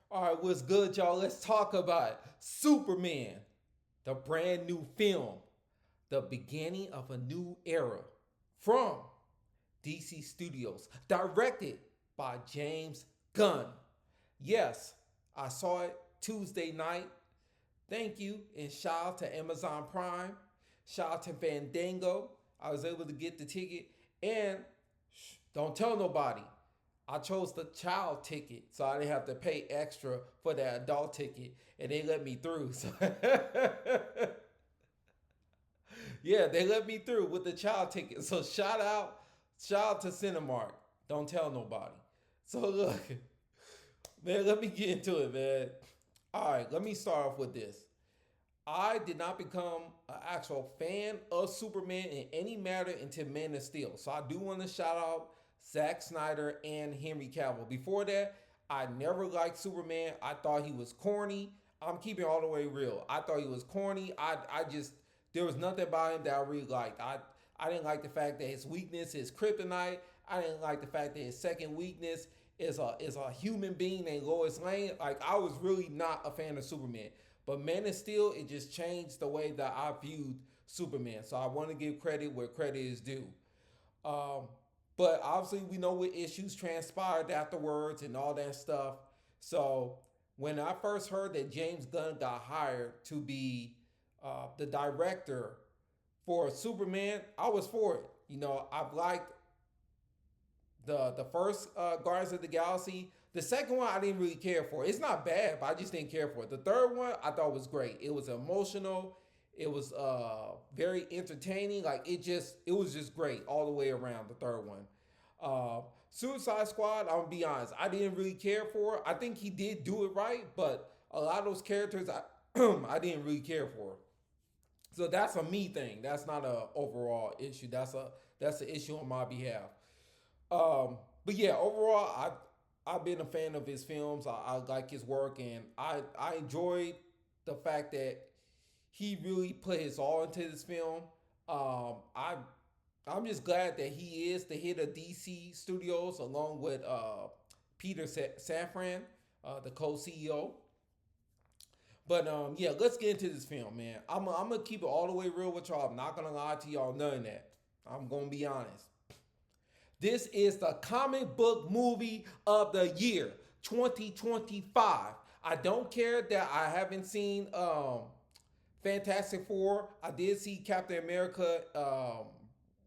All right, what's good, y'all? Let's talk about Superman, the brand new film, the beginning of a new era from DC Studios, directed by James Gunn. Yes, I saw it Tuesday night. Thank you, and shout out to Amazon Prime. Shout out to Fandango. I was able to get the ticket, and don't tell nobody. I chose the child ticket, so I didn't have to pay extra for the adult ticket, and they let me through. So yeah, they let me through with the child ticket. So shout out to Cinemark. Don't tell nobody. So look, man, let me get into it, man. All right, let me start off with this. I did not become an actual fan of Superman in any matter until Man of Steel. So I do want to shout out Zack Snyder and Henry Cavill. Before that, I never liked Superman. I thought he was corny. I'm keeping it all the way real. I thought he was corny. I just there was nothing about him that I really liked. I didn't like the fact that his weakness is kryptonite. I didn't like the fact that his second weakness is a human being named Lois Lane. Like I was really not a fan of Superman. But Man of Steel, it just changed the way that I viewed Superman. So I want to give credit where credit is due. Um, but obviously, we know what issues transpired afterwards and all that stuff. So when I first heard that James Gunn got hired to be the director for Superman, I was for it. You know, I've liked the first Guardians of the Galaxy. The second one I didn't really care for. It's not bad, but I just didn't care for it. The third one I thought was great. It was emotional. It was very entertaining. Like it was just great all the way around. The third one, Suicide Squad. I'm gonna be honest. I didn't really care for. I think he did do it right, but a lot of those characters I I didn't really care for. So that's a me thing. That's not a overall issue. That's an issue on my behalf. But yeah, overall, I've been a fan of his films. I like his work, and I enjoyed the fact that he really put his all into this film. I'm just glad that he is the head of DC Studios, along with Peter Safran, the co-CEO. But yeah, let's get into this film, man. I'm gonna keep it all the way real with y'all. I'm not gonna lie to y'all, none of that. I'm gonna be honest. This is the comic book movie of the year 2025. I don't care that I haven't seen Fantastic Four. I did see Captain America.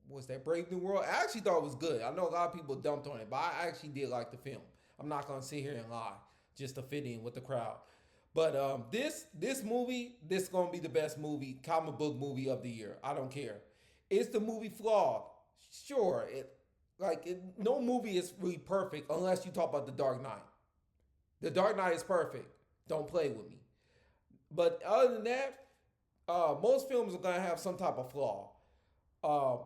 Was that Brave New World? I actually thought it was good. I know a lot of people dumped on it, but I actually did like the film. I'm not gonna sit here and lie just to fit in with the crowd. But this movie, this is gonna be the best movie, comic book movie of the year. I don't care. Is the movie flawed? Sure. No movie is really perfect unless you talk about The Dark Knight. The Dark Knight is perfect. Don't play with me. But other than that, most films are gonna have some type of flaw. Uh,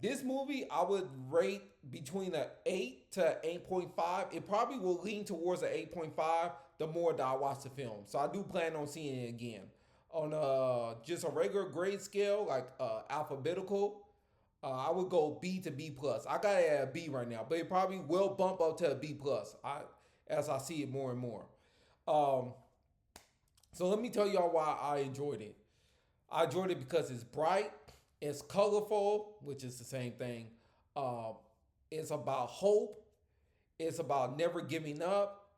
this movie, I would rate between an 8 to 8.5. It probably will lean towards an 8.5 the more that I watch the film. So I do plan on seeing it again. On just a regular grade scale, like alphabetical, I would go B to B plus. I got it at a B right now, but it probably will bump up to a B plus. As I see it more and more. Um, so let me tell y'all why I enjoyed it. I enjoyed it because it's bright, it's colorful, which is the same thing. Uh, it's about hope. It's about never giving up.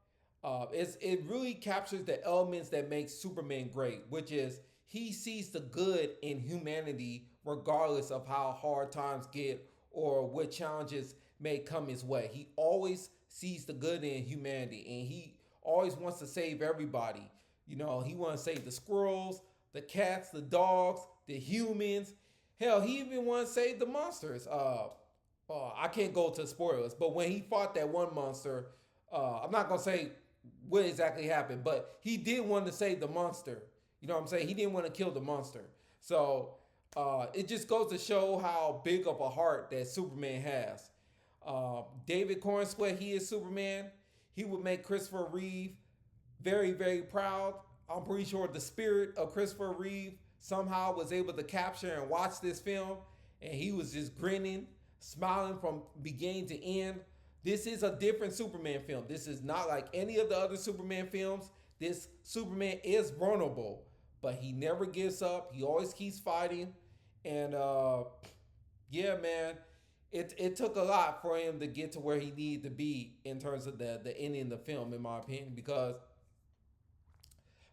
It really captures the elements that make Superman great, which is he sees the good in humanity regardless of how hard times get or what challenges may come his way. He always sees the good in humanity, and he always wants to save everybody. You know, he wants to save the squirrels, the cats, the dogs, the humans. Hell, he even wants to save the monsters. I can't go to spoilers, but when he fought that one monster, I'm not gonna say what exactly happened, but he did want to save the monster. You know what I'm saying? He didn't want to kill the monster. So it just goes to show how big of a heart that Superman has. David Cornsweet, he is Superman. He would make Christopher Reeve very, very proud. I'm pretty sure the spirit of Christopher Reeve somehow was able to capture and watch this film, and he was just grinning, smiling from beginning to end. This is a different Superman film. This is not like any of the other Superman films. This Superman is vulnerable, but he never gives up. He always keeps fighting. And yeah, man, it took a lot for him to get to where he needed to be in terms of the ending of the film, in my opinion, because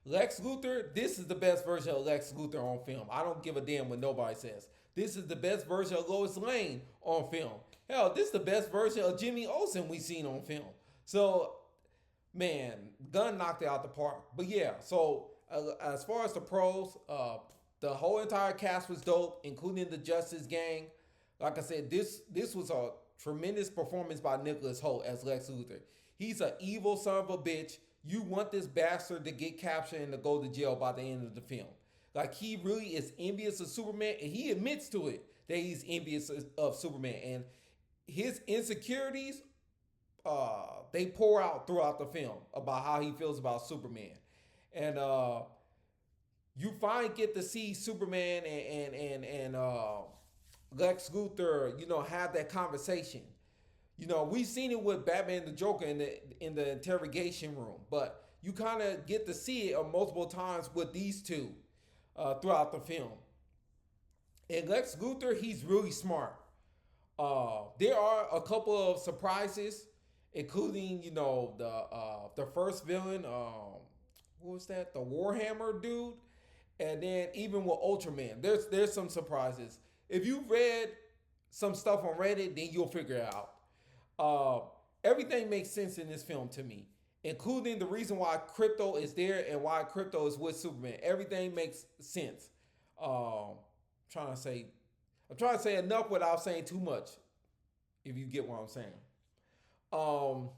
Lex Luthor, this is the best version of Lex Luthor on film. I don't give a damn what nobody says. This is the best version of Lois Lane on film. Hell, this is the best version of Jimmy Olsen we've seen on film. So, man, Gunn knocked it out the park. But yeah, so as far as the pros, the whole entire cast was dope, including the Justice Gang. Like I said, this was a tremendous performance by Nicholas Hoult as Lex Luthor. He's an evil son of a bitch. You want this bastard to get captured and to go to jail by the end of the film. Like, he really is envious of Superman, and he admits to it that he's envious of Superman. And his insecurities, they pour out throughout the film about how he feels about Superman. And you finally get to see Superman and Lex Luthor, have that conversation. We've seen it with Batman and the Joker in the interrogation room, but you kind of get to see it multiple times with these two throughout the film. And Lex Luthor, he's really smart. There are a couple of surprises, including the first villain. What was that? The Warhammer dude, and then even with Ultraman, there's some surprises. If you've read some stuff on Reddit, then you'll figure it out. Everything makes sense in this film to me, including the reason why Crypto is there and why Crypto is with Superman. Everything makes sense. I'm trying to say enough without saying too much, if you get what I'm saying. I'm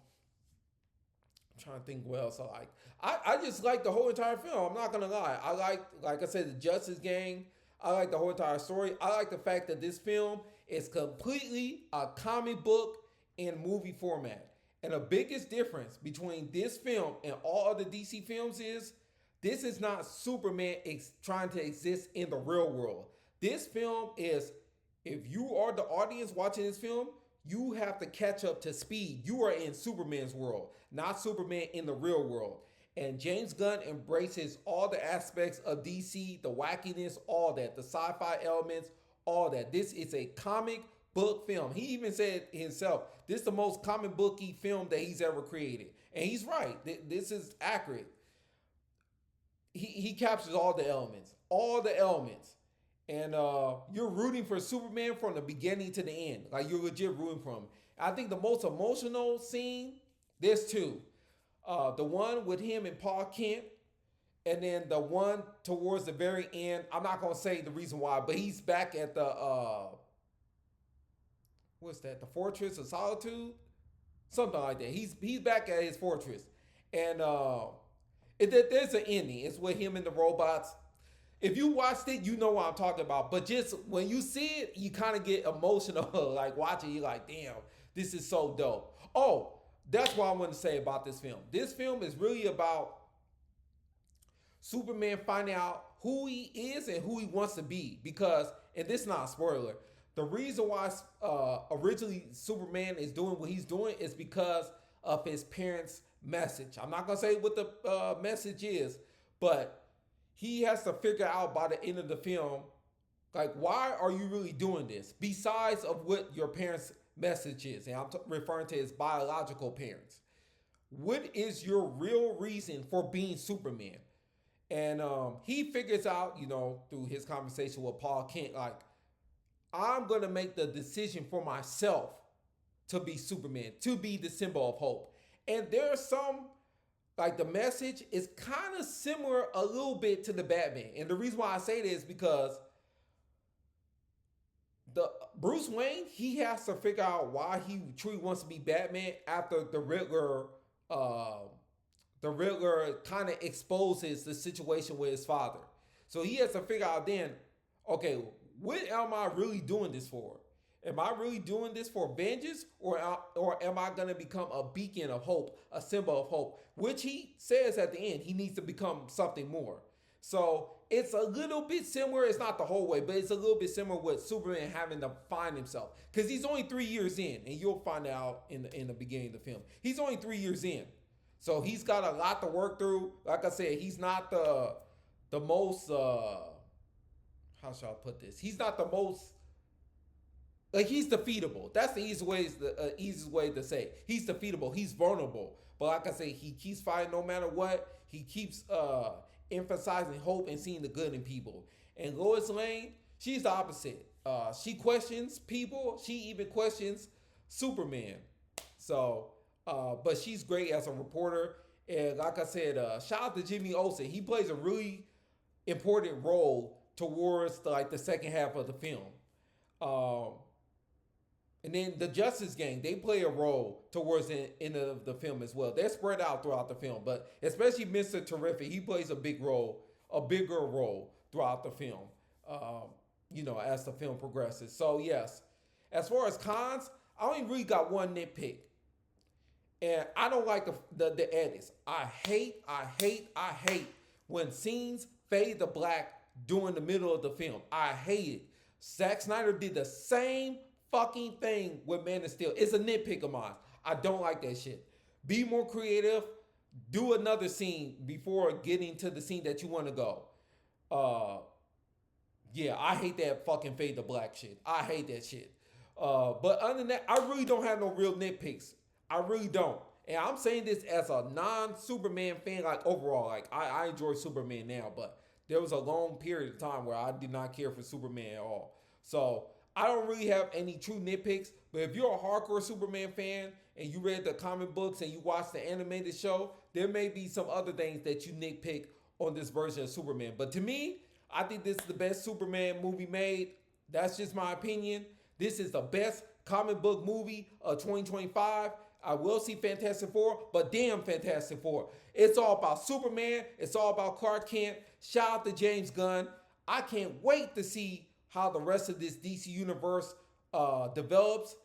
trying to think what else I like. I just like the whole entire film. I'm not gonna lie. I like I said, the Justice Gang. I like the whole entire story. I like the fact that this film is completely a comic book in movie format. And the biggest difference between this film and all other DC films is this is not Superman trying to exist in the real world. This film is, if you are the audience watching this film, you have to catch up to speed. You are in Superman's world, not Superman in the real world. And James Gunn embraces all the aspects of DC, the wackiness, all that, the sci-fi elements, all that. This is a comic book film. He even said himself, this is the most comic booky film that he's ever created. And he's right. This is accurate. He captures all the elements. And you're rooting for Superman from the beginning to the end. Like, you're legit rooting for him. I think the most emotional scene, there's two. The one with him and Paul Kent, and then the one towards the very end. I'm not going to say the reason why, but he's back at the what's that? The Fortress of Solitude, something like that. He's back at his fortress, and there's an ending. It's with him and the robots. If you watched it, you know what I'm talking about. But just when you see it, you kind of get emotional. Like, watching, you're like, damn, this is so dope. Oh, that's what I want to say about this film. This film is really about Superman finding out who he is and who he wants to be. Because, and this is not a spoiler, the reason why originally Superman is doing what he's doing is because of his parents' message. I'm not going to say what the message is, but he has to figure out by the end of the film, like, why are you really doing this? Besides of what your parents' message is, and I'm referring to his biological parents. What is your real reason for being Superman? And he figures out, through his conversation with Paul Kent, like, I'm going to make the decision for myself to be Superman, to be the symbol of hope. And there's some, like, the message is kind of similar a little bit to the Batman. And the reason why I say this is because the Bruce Wayne, he has to figure out why he truly wants to be Batman after the Riddler kind of exposes the situation with his father. So he has to figure out then, okay, what am I really doing this for? Am I really doing this for vengeance, or am I going to become a beacon of hope, a symbol of hope, which he says at the end he needs to become something more. So it's a little bit similar. It's not the whole way, but it's a little bit similar with Superman having to find himself because he's only 3 years in, and you'll find out in the beginning of the film. He's only 3 years in, so he's got a lot to work through. Like I said, he's not the most how shall I put this? He's not the most like he's defeatable. That's the easiest way to say it. He's defeatable. He's vulnerable. But like I say, he keeps fighting no matter what. He keeps emphasizing hope and seeing the good in people. And Lois Lane, she's the opposite. She questions people. She even questions Superman. So, but she's great as a reporter. And like I said, shout out to Jimmy Olsen. He plays a really important role towards the second half of the film. And then the Justice Gang, they play a role towards the end of the film as well. They're spread out throughout the film, but especially Mr. Terrific, he plays a bigger role throughout the film, as the film progresses. So yes, as far as cons, I only really got one nitpick. And I don't like the edits. I hate when scenes fade to black during the middle of the film. I hate it. Zack Snyder did the same fucking thing with Man of Steel. It's a nitpick of mine. I don't like that shit. Be more creative. Do another scene before getting to the scene that you want to go. Yeah, I hate that fucking fade to black shit. I hate that shit. But other than that, I really don't have no real nitpicks. I really don't. And I'm saying this as a non-Superman fan, like overall. Like I enjoy Superman now, but there was a long period of time where I did not care for Superman at all. So I don't really have any true nitpicks, but if you're a hardcore Superman fan and you read the comic books and you watch the animated show, there may be some other things that you nitpick on this version of Superman. But to me, I think this is the best Superman movie made. That's just my opinion. This is the best comic book movie of 2025. I will see Fantastic Four, but damn Fantastic Four. It's all about Superman. It's all about Clark Kent. Shout out to James Gunn. I can't wait to see how the rest of this DC universe develops.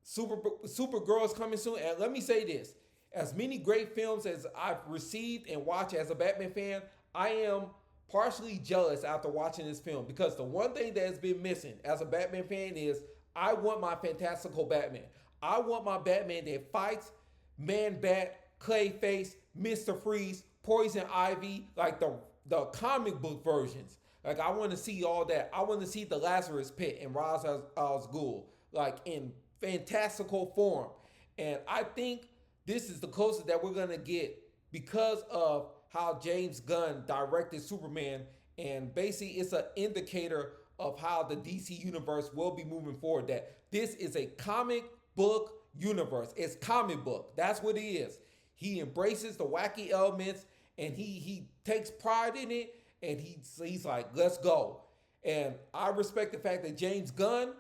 Supergirl is coming soon. And let me say this. As many great films as I've received and watched as a Batman fan, I am partially jealous after watching this film because the one thing that has been missing as a Batman fan is I want my fantastical Batman. I want my Batman that fights Man-Bat, Clayface, Mr. Freeze, Poison Ivy, like the comic book versions. Like, I want to see all that. I want to see the Lazarus Pit and Ra's al Ghul, like, in fantastical form. And I think this is the closest that we're going to get because of how James Gunn directed Superman. And basically, it's an indicator of how the DC universe will be moving forward. That this is a comic book universe. It's comic book. That's what it is. He embraces the wacky elements and he takes pride in it. And he's like, let's go. And I respect the fact that James Gunn,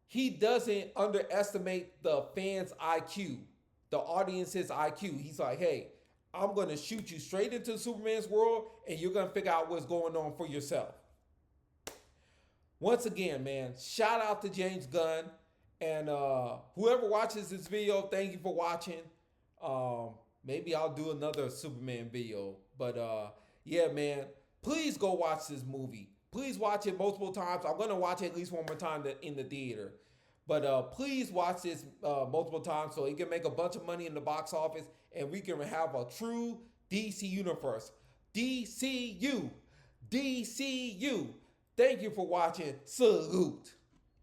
he doesn't underestimate the fans' IQ, the audience's IQ. He's like, hey, I'm going to shoot you straight into Superman's world, and you're going to figure out what's going on for yourself. Once again, man, shout out to James Gunn. And whoever watches this video, thank you for watching. Maybe I'll do another Superman video. But yeah, man, please go watch this movie. Please watch it multiple times. I'm going to watch it at least one more time in the theater. But please watch this multiple times so it can make a bunch of money in the box office and we can have a true DC universe. DCU. DCU. Thank you for watching. Salute.